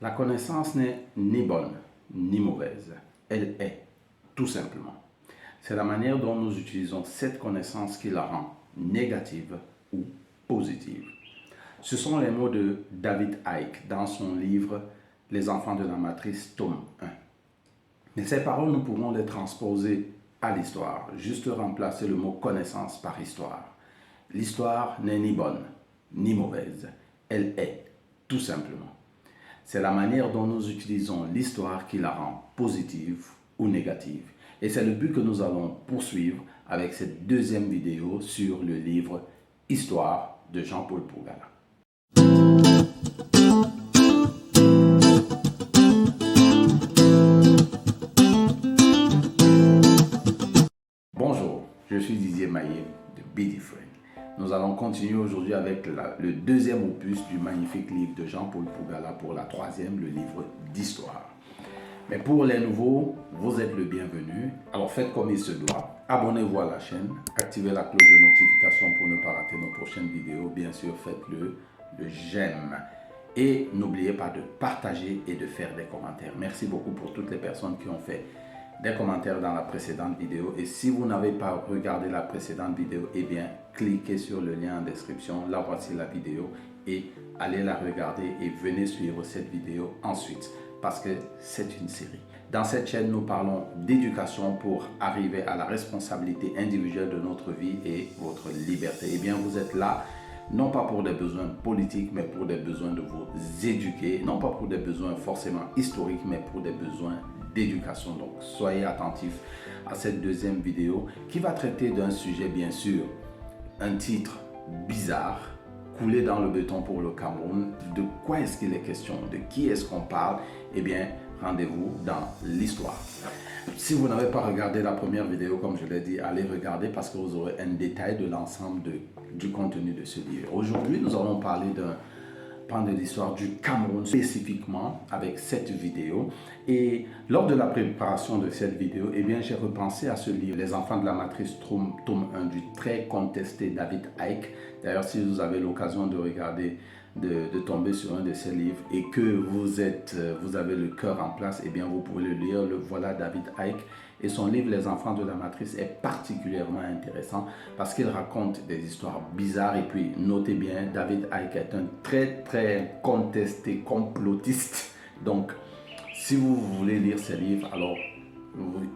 La connaissance n'est ni bonne ni mauvaise, elle est, tout simplement. C'est la manière dont nous utilisons cette connaissance qui la rend négative ou positive. Ce sont les mots de David Icke dans son livre Les enfants de la matrice, tome 1. Mais ces paroles, nous pouvons les transposer à l'histoire, juste remplacer le mot connaissance par histoire. L'histoire n'est ni bonne ni mauvaise, elle est, tout simplement. C'est la manière dont nous utilisons l'histoire qui la rend positive ou négative. Et c'est le but que nous allons poursuivre avec cette deuxième vidéo sur le livre Histoire de Jean-Paul Pourgala. Bonjour, je suis Didier Maillet de Be Different. Nous allons continuer aujourd'hui avec le deuxième opus du magnifique livre de Jean-Paul Pourgala pour la troisième, le livre d'histoire. Mais pour les nouveaux, vous êtes le bienvenu. Alors faites comme il se doit. Abonnez-vous à la chaîne, activez la cloche de notification pour ne pas rater nos prochaines vidéos. Bien sûr, faites le j'aime. Et n'oubliez pas de partager et de faire des commentaires. Merci beaucoup pour toutes les personnes qui ont fait des commentaires dans la précédente vidéo. Et si vous n'avez pas regardé la précédente vidéo, eh bien, cliquez sur le lien en description. Là, voici la vidéo et allez la regarder et venez suivre cette vidéo ensuite parce que c'est une série. Dans cette chaîne, nous parlons d'éducation pour arriver à la responsabilité individuelle de notre vie et votre liberté. Eh bien, vous êtes là non pas pour des besoins politiques, mais pour des besoins de vous éduquer, non pas pour des besoins forcément historiques, mais pour des besoins d'éducation. Donc, soyez attentifs à cette deuxième vidéo qui va traiter d'un sujet, bien sûr, un titre bizarre, coulé dans le béton pour le Cameroun. De quoi est-ce qu'il est question? De qui est-ce qu'on parle? Eh bien, rendez-vous dans l'histoire. Si vous n'avez pas regardé la première vidéo, comme je l'ai dit, allez regarder parce que vous aurez un détail de l'ensemble du contenu de ce livre. Aujourd'hui, nous allons parler d'un pan de l'histoire du Cameroun spécifiquement avec cette vidéo. Et lors de la préparation de cette vidéo, eh bien, j'ai repensé à ce livre, Les enfants de la matrice, tome 1 du très contesté David Icke. D'ailleurs, si vous avez l'occasion de regarder, de tomber sur un de ces livres et que vous avez le cœur en place, eh bien, vous pouvez le lire. Le voilà, David Icke. Et son livre Les enfants de la matrice est particulièrement intéressant parce qu'il raconte des histoires bizarres. Et puis, notez bien, David Icke est un très contesté complotiste. Donc, si vous voulez lire ces livres, alors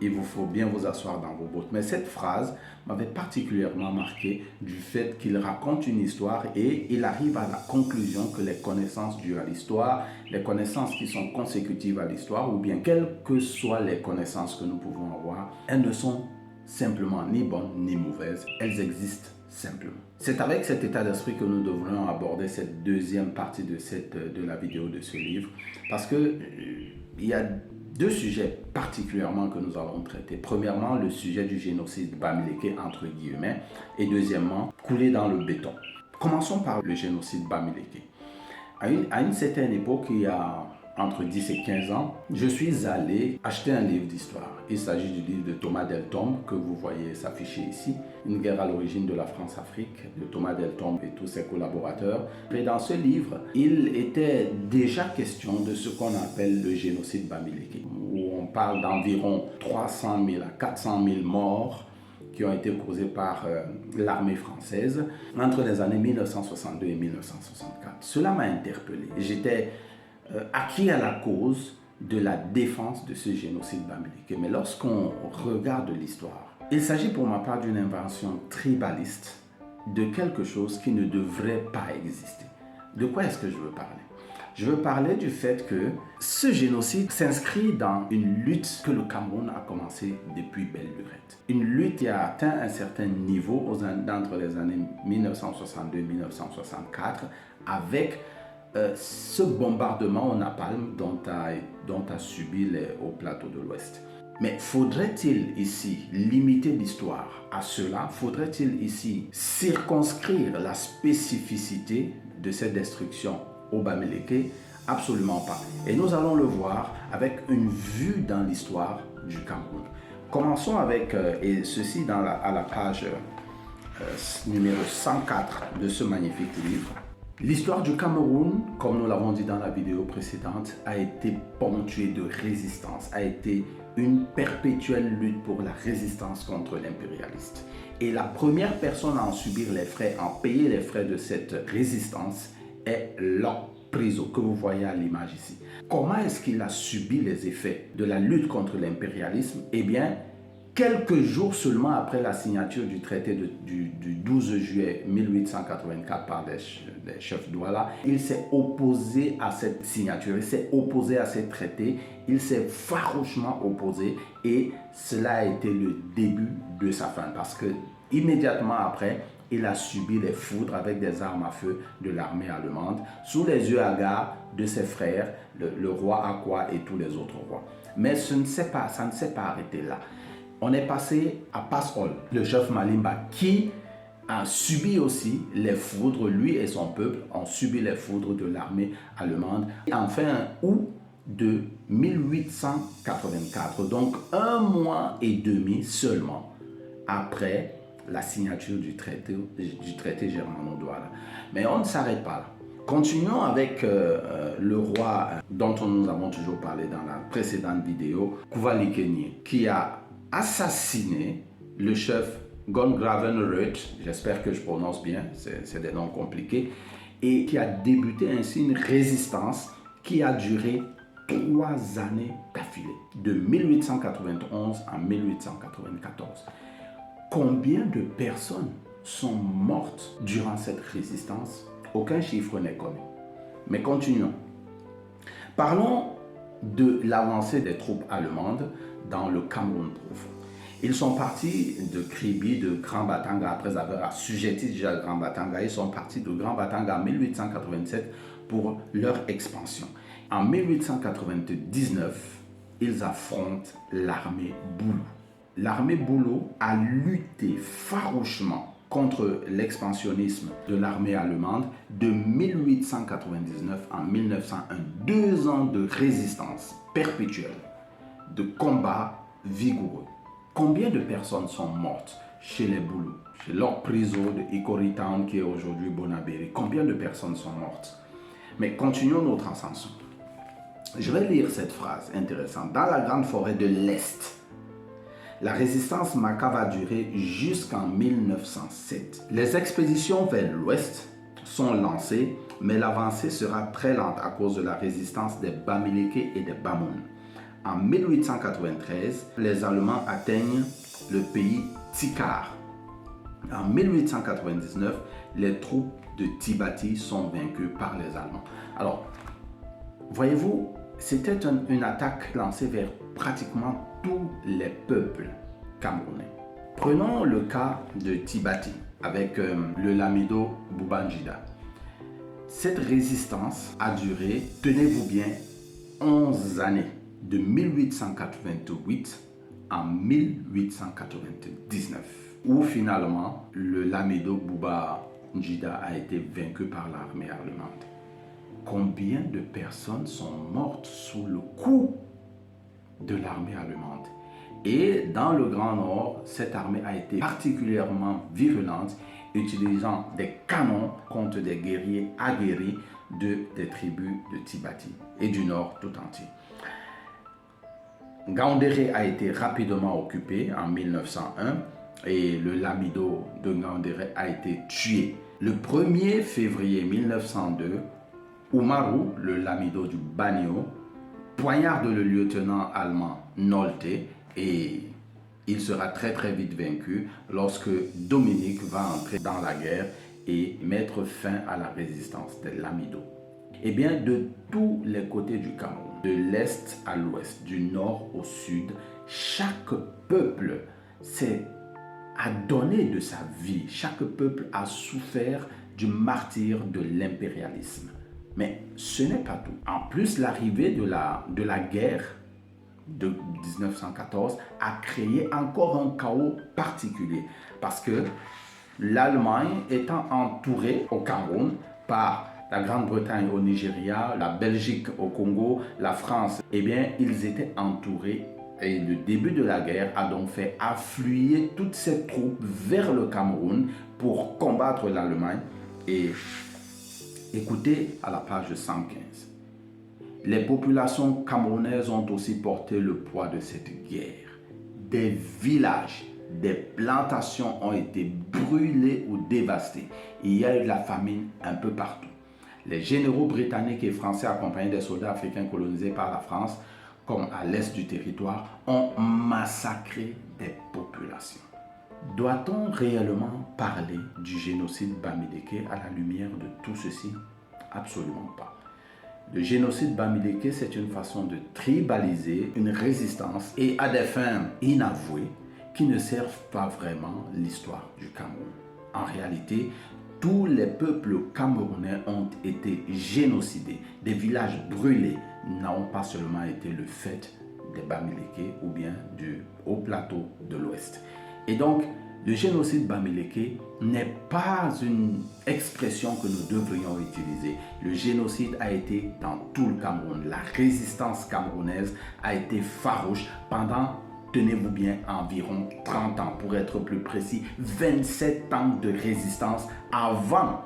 il vous faut bien vous asseoir dans vos bottes. Mais cette phrase m'avait particulièrement marqué du fait qu'il raconte une histoire et il arrive à la conclusion que les connaissances dues à l'histoire, les connaissances qui sont consécutives à l'histoire, ou bien quelles que soient les connaissances que nous pouvons avoir, elles ne sont simplement ni bonnes ni mauvaises, elles existent simplement. C'est avec cet état d'esprit que nous devrions aborder cette deuxième partie de la vidéo de ce livre, parce que il y a deux sujets particulièrement que nous allons traiter. Premièrement, le sujet du génocide Bamileke, entre guillemets, et deuxièmement, coulé dans le béton. Commençons par le génocide Bamileke. À une certaine époque, il y a entre 10 et 15 ans, je suis allé acheter un livre d'histoire. Il s'agit du livre de Thomas Deltombe que vous voyez s'afficher ici, Une guerre à l'origine de la France-Afrique, de Thomas Deltombe et tous ses collaborateurs. Et dans ce livre, il était déjà question de ce qu'on appelle le génocide Bamileke, où on parle d'environ 300 000 à 400 000 morts qui ont été causés par l'armée française entre les années 1962 et 1964. Cela m'a interpellé. J'étais acquis à la cause de la défense de ce génocide Bamileke. Mais lorsqu'on regarde l'histoire, il s'agit pour ma part d'une invention tribaliste de quelque chose qui ne devrait pas exister. De quoi est-ce que je veux parler? Je veux parler du fait que ce génocide s'inscrit dans une lutte que le Cameroun a commencé depuis belle lurette. Une lutte qui a atteint un certain niveau entre les années 1962 et 1964 avec ce bombardement au napalm dont a subi au plateau de l'Ouest. Mais faudrait-il ici limiter l'histoire à cela? Faudrait-il ici circonscrire la spécificité de cette destruction au Bamileke? Absolument pas. Et nous allons le voir avec une vue dans l'histoire du Cameroun. Commençons avec, et ceci à la page numéro 104 de ce magnifique livre. L'histoire du Cameroun, comme nous l'avons dit dans la vidéo précédente, a été ponctuée de résistance, a été une perpétuelle lutte pour la résistance contre l'impérialiste. Et la première personne à en subir les frais, à en payer les frais de cette résistance est Locke Priso, que vous voyez à l'image ici. Comment est-ce qu'il a subi les effets de la lutte contre l'impérialisme? Eh bien, quelques jours seulement après la signature du traité du 12 juillet 1884 par les chefs Douala, il s'est opposé à cette signature, il s'est opposé à ce traité, il s'est farouchement opposé et cela a été le début de sa fin parce que immédiatement après, il a subi les foudres avec des armes à feu de l'armée allemande sous les yeux hagards de ses frères, le roi Akwa et tous les autres rois. Mais ça ne s'est pas arrêté là. On est passé à Passol, le chef Malimba, qui a subi aussi les foudres, lui et son peuple ont subi les foudres de l'armée allemande. Enfin, août de 1884, donc 1 mois et demi seulement après la signature du traité germano-douala. Mais on ne s'arrête pas là. Continuons avec le roi dont nous avons toujours parlé dans la précédente vidéo, Kuvalikenie, qui a assassiné le chef Gongravenreuth, j'espère que je prononce bien, c'est des noms compliqués, et qui a débuté ainsi une résistance qui a duré 3 années d'affilée, de 1891 à 1894. Combien de personnes sont mortes durant cette résistance? Aucun chiffre n'est connu. Mais continuons. Parlons de l'avancée des troupes allemandes dans le Cameroun profond. Ils sont partis de Kribi, de Grand Batanga, après avoir assujetti déjà Grand Batanga. Ils sont partis de Grand Batanga en 1887 pour leur expansion. En 1899, ils affrontent l'armée Boulou. L'armée Boulou a lutté farouchement contre l'expansionnisme de l'armée allemande de 1899 à 1901. 2 ans de résistance perpétuelle, de combats vigoureux. Combien de personnes sont mortes chez les Boulous, chez Locke Priso de Ikori Town qui est aujourd'hui Bonabéry? Combien de personnes sont mortes? Mais continuons notre ascension. Je vais lire cette phrase intéressante. Dans la grande forêt de l'Est, la résistance Maka va durer jusqu'en 1907. Les expéditions vers l'ouest sont lancées, mais l'avancée sera très lente à cause de la résistance des Bamileke et des Bamoun. En 1893, les Allemands atteignent le pays Tikar. En 1899, les troupes de Tibati sont vaincues par les Allemands. Alors, voyez-vous, c'était une attaque lancée vers pratiquement tous les peuples camerounais. Prenons le cas de Tibati avec le Lamido Boubanjida. Cette résistance a duré, tenez-vous bien, 11 années, de 1888 à 1899, où finalement le Lamido Boubanjida a été vaincu par l'armée allemande. Combien de personnes sont mortes sous le coup de l'armée allemande? Et dans le Grand Nord, cette armée a été particulièrement virulente, utilisant des canons contre des guerriers aguerris des tribus de Tibati et du Nord tout entier. Ngaoundéré a été rapidement occupé en 1901 et le Lamido de Ngaoundéré a été tué. Le 1er février 1902, Oumarou, le Lamido du Banio, poignarde le lieutenant allemand Nolte et il sera très vite vaincu lorsque Dominique va entrer dans la guerre et mettre fin à la résistance des Lamido. Eh bien, de tous les côtés du Cameroun, de l'est à l'ouest, du nord au sud, chaque peuple a donné de sa vie. Chaque peuple a souffert du martyre de l'impérialisme. Mais ce n'est pas tout. En plus, l'arrivée de la guerre de 1914 a créé encore un chaos particulier parce que l'Allemagne étant entourée au Cameroun par la Grande-Bretagne au Nigeria, la Belgique au Congo, la France, eh bien, ils étaient entourés et le début de la guerre a donc fait affluer toutes ces troupes vers le Cameroun pour combattre l'Allemagne et Écoutez à la page 115. Les populations camerounaises ont aussi porté le poids de cette guerre. Des villages, des plantations ont été brûlées ou dévastées. Il y a eu de la famine un peu partout. Les généraux britanniques et français accompagnés des soldats africains colonisés par la France, comme à l'est du territoire, ont massacré des populations. Doit-on réellement parler du génocide Bamileke à la lumière de tout ceci? Absolument pas. Le génocide Bamileke, c'est une façon de tribaliser une résistance et à des fins inavouées qui ne servent pas vraiment l'histoire du Cameroun. En réalité, tous les peuples camerounais ont été génocidés. Des villages brûlés n'ont pas seulement été le fait des Bamileke ou bien du haut plateau de l'Ouest. Et donc, le génocide Bamileke n'est pas une expression que nous devrions utiliser. Le génocide a été dans tout le Cameroun. La résistance camerounaise a été farouche pendant, tenez-vous bien, environ 30 ans. Pour être plus précis, 27 ans de résistance avant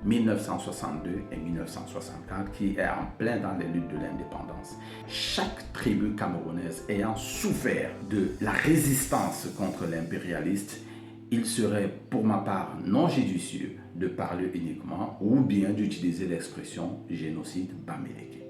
1962 et 1964, qui est en plein dans les luttes de l'indépendance. Chaque tribu camerounaise ayant souffert de la résistance contre l'impérialiste, il serait pour ma part non judicieux de parler uniquement ou bien d'utiliser l'expression génocide Bamileke.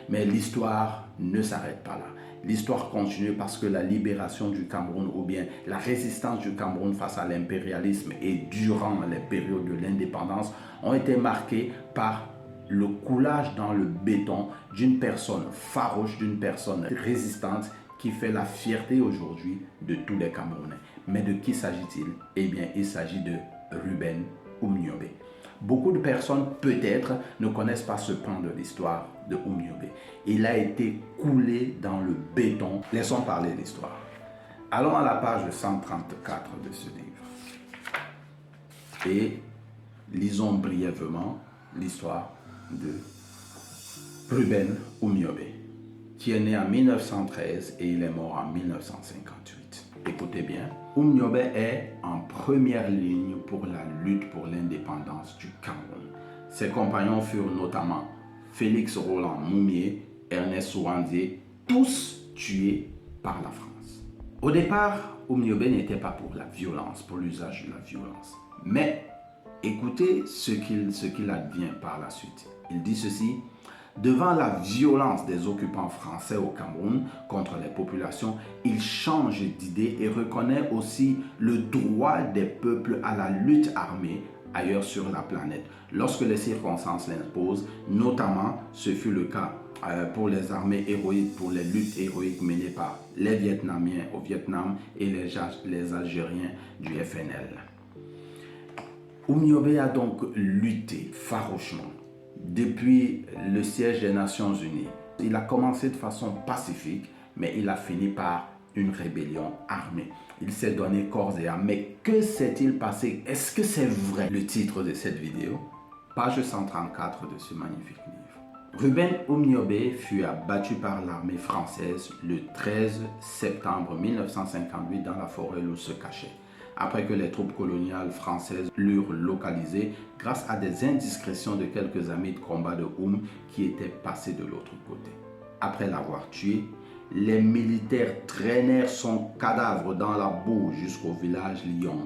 Mais l'histoire ne s'arrête pas là. L'histoire continue parce que la libération du Cameroun ou bien la résistance du Cameroun face à l'impérialisme et durant les périodes de l'indépendance ont été marquées par le coulage dans le béton d'une personne farouche, d'une personne résistante qui fait la fierté aujourd'hui de tous les Camerounais. Mais de qui s'agit-il? Eh bien, il s'agit de Ruben Oumniobé. Beaucoup de personnes, peut-être, ne connaissent pas ce pan de l'histoire de Oumniobé. Il a été coulé dans le béton. Laissons parler l'histoire. Allons à la page 134 de ce livre. Et lisons brièvement l'histoire de Ruben Oumniobé, qui est né en 1913 et il est mort en 1958. Écoutez bien, Oumniobé est en première ligne pour la lutte pour l'indépendance du Cameroun. Ses compagnons furent notamment Félix Roland Moumié, Ernest Souandié, tous tués par la France. Au départ, Oumniobé n'était pas pour la violence, pour l'usage de la violence. Mais écoutez ce qu'il advient par la suite. Il dit ceci: devant la violence des occupants français au Cameroun contre les populations, il change d'idée et reconnaît aussi le droit des peuples à la lutte armée ailleurs sur la planète, lorsque les circonstances l'imposent. Notamment, ce fut le cas pour les armées héroïques, pour les luttes héroïques menées par les Vietnamiens au Vietnam et les Algériens du FNL. Oumniobé a donc lutté farouchement depuis le siège des Nations Unies. Il a commencé de façon pacifique, mais il a fini par une rébellion armée. Il s'est donné corps et âme. Mais que s'est-il passé? Est-ce que c'est vrai? Le titre de cette vidéo, page 134 de ce magnifique livre. Ruben Oumniobé fut abattu par l'armée française le 13 septembre 1958 dans la forêt où il se cachait, après que les troupes coloniales françaises l'eurent localisé grâce à des indiscrétions de quelques amis de combat de Oum qui étaient passés de l'autre côté. Après l'avoir tué, les militaires traînèrent son cadavre dans la boue jusqu'au village Lyon.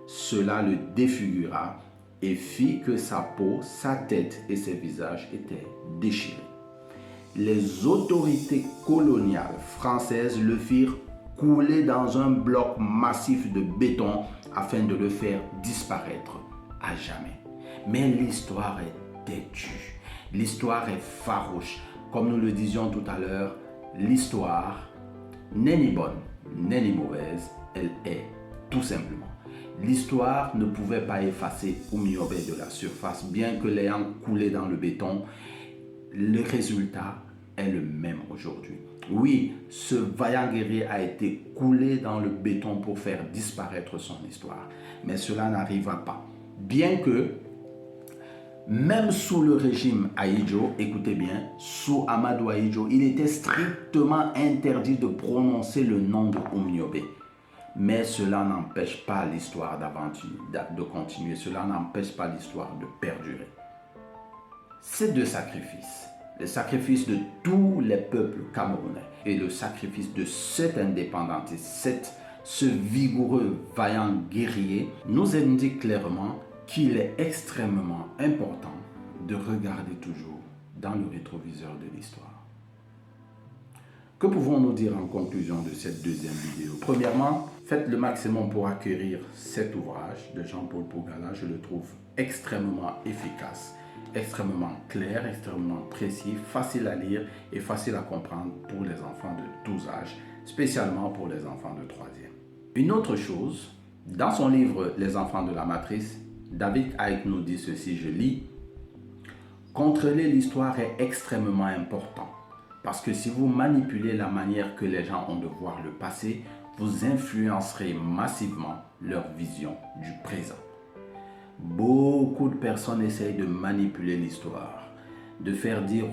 Cela le défigura et fit que sa peau, sa tête et ses visages étaient déchirés. Les autorités coloniales françaises le firent couler dans un bloc massif de béton afin de le faire disparaître à jamais. Mais l'histoire est têtue, l'histoire est farouche. Comme nous le disions tout à l'heure, l'histoire n'est ni bonne, n'est ni mauvaise, elle est tout simplement. L'histoire ne pouvait pas effacer Oumniobé de la surface, bien que l'ayant coulé dans le béton, le résultat est le même aujourd'hui. Oui, ce vaillant guerrier a été coulé dans le béton pour faire disparaître son histoire. Mais cela n'arriva pas. Bien que, même sous le régime Ahidjo, écoutez bien, sous Amadou Ahidjo, il était strictement interdit de prononcer le nom de Oumniobé. Mais cela n'empêche pas l'histoire de continuer, cela n'empêche pas l'histoire de perdurer. Ces deux sacrifices, le sacrifice de tous les peuples camerounais et le sacrifice de cet indépendantiste, ce vigoureux, vaillant guerrier, nous indiquent clairement qu'il est extrêmement important de regarder toujours dans le rétroviseur de l'histoire. Que pouvons-nous dire en conclusion de cette deuxième vidéo? Premièrement, faites le maximum pour acquérir cet ouvrage de Jean-Paul Pougala. Je le trouve extrêmement efficace, extrêmement clair, extrêmement précis, facile à lire et facile à comprendre pour les enfants de tous âges, spécialement pour les enfants de 3e. Une autre chose, dans son livre Les enfants de la matrice, David Icke nous dit ceci, je lis: « Contrôler l'histoire est extrêmement important. Parce que si vous manipulez la manière que les gens ont de voir le passé, vous influencerez massivement leur vision du présent. » Beaucoup de personnes essayent de manipuler l'histoire, de faire dire,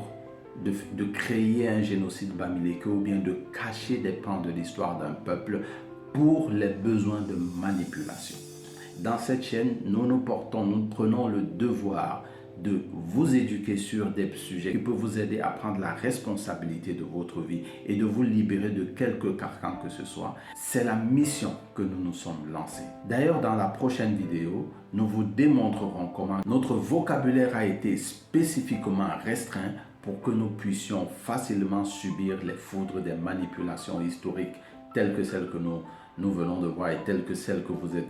de créer un génocide bamileke ou bien de cacher des pans de l'histoire d'un peuple pour les besoins de manipulation. Dans cette chaîne, nous prenons le devoir de vous éduquer sur des sujets qui peuvent vous aider à prendre la responsabilité de votre vie et de vous libérer de quelque carcan que ce soit. C'est la mission que nous nous sommes lancés. D'ailleurs, dans la prochaine vidéo, nous vous démontrerons comment notre vocabulaire a été spécifiquement restreint pour que nous puissions facilement subir les foudres des manipulations historiques telles que celles que nous venons de voir et telles que celles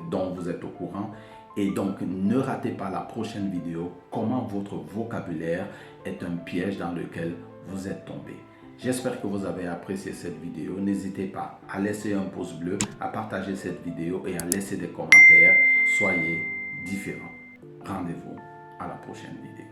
dont vous êtes au courant. Et donc, ne ratez pas la prochaine vidéo, comment votre vocabulaire est un piège dans lequel vous êtes tombé. J'espère que vous avez apprécié cette vidéo. N'hésitez pas à laisser un pouce bleu, à partager cette vidéo et à laisser des commentaires. Soyez différents. Rendez-vous à la prochaine vidéo.